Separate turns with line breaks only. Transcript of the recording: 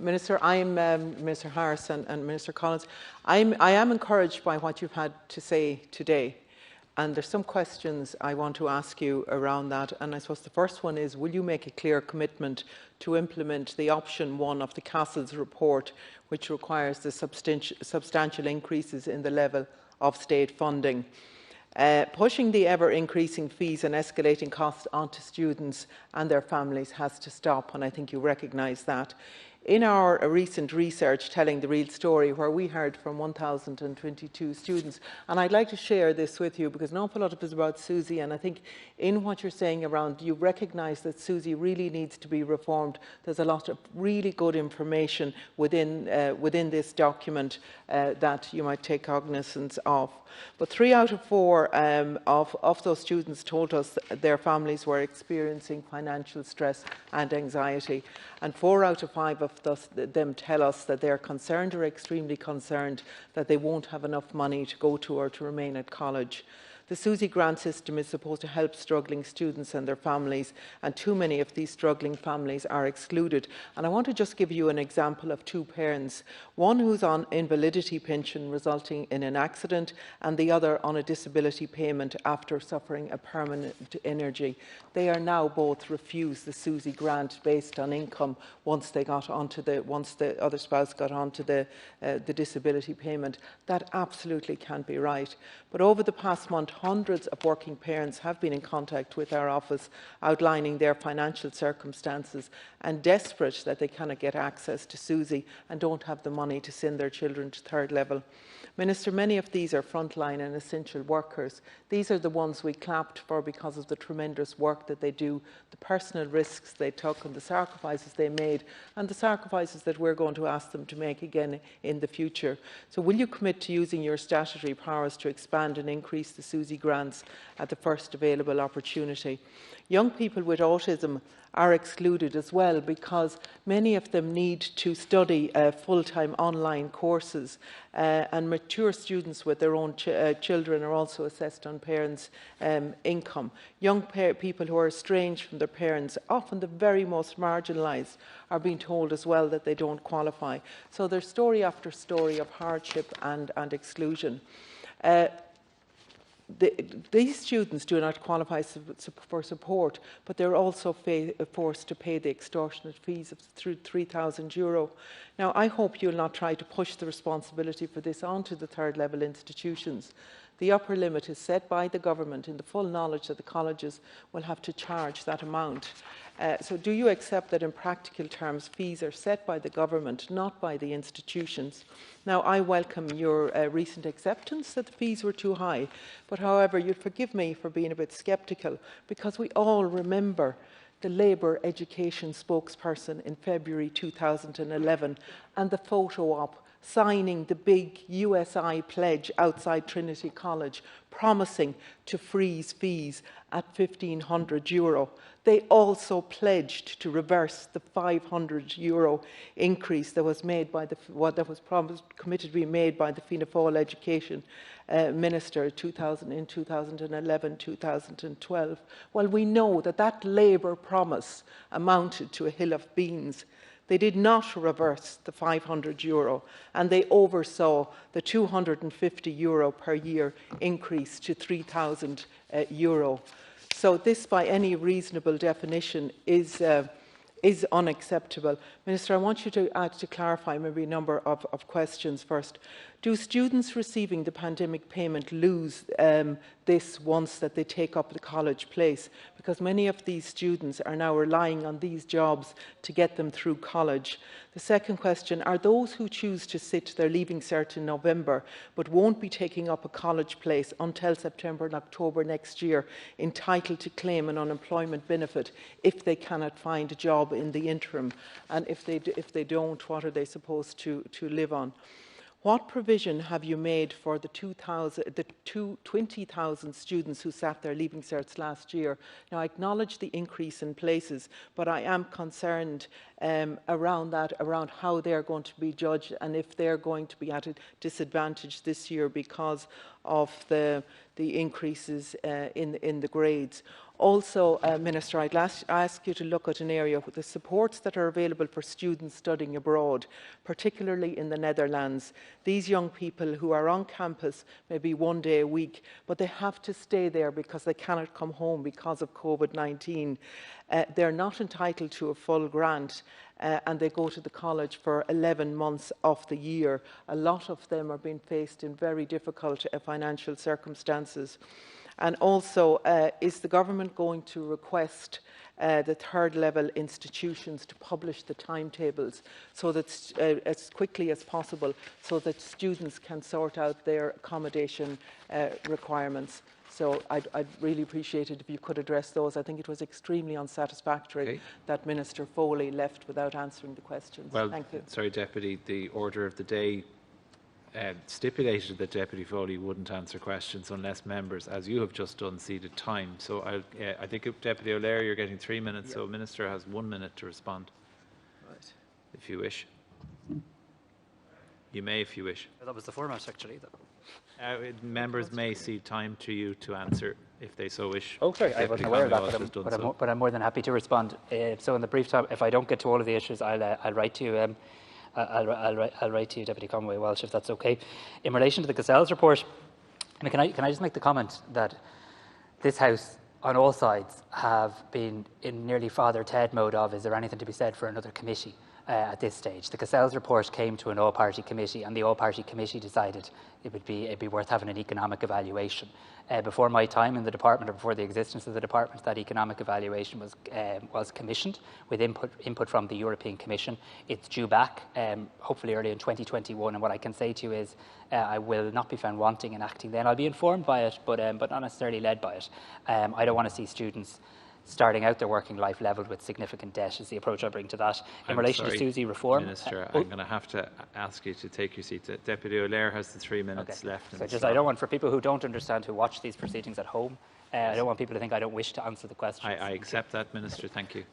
Minister, Minister Harris and Minister Collins, I am encouraged by what you've had to say today. And there's some questions I want to ask you around that. And I suppose the first one is, will you make a clear commitment to implement the option 1 of the Castle's report, which requires the substantial increases in the level of state funding? Pushing the ever-increasing fees and escalating costs onto students and their families has to stop, and I think you recognise that. In our recent research telling the real story, where we heard from 1,022 students, and I'd like to share this with you because an awful lot of it is about SUSI, and I think in what you're saying around, you recognise that SUSI really needs to be reformed. There's a lot of really good information within this document that you might take cognizance of. But 3 out of 4 of those students told us that their families were experiencing financial stress and anxiety, and 4 out of 5 of them tell us that they're concerned or extremely concerned that they won't have enough money to go to or to remain at college. The SUSI grant system is supposed to help struggling students and their families, and too many of these struggling families are excluded. And I want to just give you an example of 2 parents, one who's on invalidity pension resulting in an accident, and the other on a disability payment after suffering a permanent injury. They are now both refused the SUSI grant based on income once the other spouse got onto the disability payment. That absolutely can't be right. But over the past month, hundreds of working parents have been in contact with our office, outlining their financial circumstances and desperate that they cannot get access to SUSI and don't have the money to send their children to 3rd level. Minister, many of these are frontline and essential workers. These are the ones we clapped for because of the tremendous work that they do, the personal risks they took and the sacrifices they made, and the sacrifices that we're going to ask them to make again in the future. So will you commit to using your statutory powers to expand and increase the SUSI grants at the first available opportunity? Young people with autism are excluded as well because many of them need to study full-time online courses, and mature students with their own children are also assessed on parents' income. Young people who are estranged from their parents, often the very most marginalised, are being told as well that they don't qualify. So there's story after story of hardship and exclusion. These students do not qualify for support, but they're also forced to pay the extortionate fees of €3,000. Now, I hope you'll not try to push the responsibility for this onto the 3rd level institutions. The upper limit is set by the government in the full knowledge that the colleges will have to charge that amount. So do you accept that in practical terms fees are set by the government, not by the institutions? Now, I welcome your recent acceptance that the fees were too high, but however, you'll forgive me for being a bit sceptical, because we all remember the Labour education spokesperson in February 2011 and the photo op signing the big USI pledge outside Trinity College, promising to freeze fees at €1,500. They also pledged to reverse the €500 increase that was made by committed to be made by the Fianna Fáil Education Minister in 2011-2012. Well, we know that Labour promise amounted to a hill of beans. They did not reverse the €500, and they oversaw the €250 per year increase to €3,000. So this, by any reasonable definition, is unacceptable. Minister, I want you to clarify maybe a number of questions first. Do students receiving the pandemic payment lose this once that they take up the college place? Because many of these students are now relying on these jobs to get them through college. The second question, are those who choose to sit their Leaving Cert in November but won't be taking up a college place until September and October next year entitled to claim an unemployment benefit if they cannot find a job in the interim? And if they don't, what are they supposed to live on? What provision have you made for the 20,000 students who sat their Leaving Certs last year? Now, I acknowledge the increase in places, but I am concerned around how they're going to be judged and if they're going to be at a disadvantage this year because of the increases in the grades. Also, Minister, I'd ask you to look at an area with the supports that are available for students studying abroad, particularly in the Netherlands. These young people who are on campus maybe 1 day a week, but they have to stay there because they cannot come home because of COVID-19. They're not entitled to a full grant, and they go to the college for 11 months of the year. A lot of them are being faced in very difficult financial circumstances. And also, is the government going to request the third level institutions to publish the timetables so that as quickly as possible, so that students can sort out their accommodation requirements? So I'd really appreciate it if you could address those. I think it was extremely unsatisfactory that Minister Foley left without answering the questions.
Well,
thank you.
Sorry, Deputy, the order of the day stipulated that Deputy Foley wouldn't answer questions unless members, as you have just done, ceded time. So I think, Deputy O'Leary, you're getting 3 minutes, so Minister has 1 minute to respond. Right. If you wish. You may if you wish.
That was the format, actually.
Members may cede time to you to answer if they so wish.
Oh, sorry, I wasn't aware of that, but I'm more than happy to respond. So in the brief time, if I don't get to all of the issues, I'll write to you. I'll write to you, Deputy Conway-Walsh, if that's okay. In relation to the Gazelles report, can I just make the comment that this House, on all sides, have been in nearly Father Ted mode of, is there anything to be said for another committee at this stage? The Gazelles report came to an all-party committee, and the all-party committee decided it'd be worth having an economic evaluation. Before my time in the department, or before the existence of the department, that economic evaluation was commissioned with input from the European Commission. It's due back, hopefully early in 2021. And what I can say to you is, I will not be found wanting in acting then. I'll be informed by it, but not necessarily led by it. I don't want to see students starting out their working life levelled with significant debt is the approach I bring to that. In relation to SUSI reform...
Minister, I'm going to have to ask you to take your seat. Deputy O'Leary has the 3 minutes left.
So I don't want, for people who don't understand, who watch these proceedings at home, I don't want people to think I don't wish to answer the question.
I accept that, Minister. Thank you.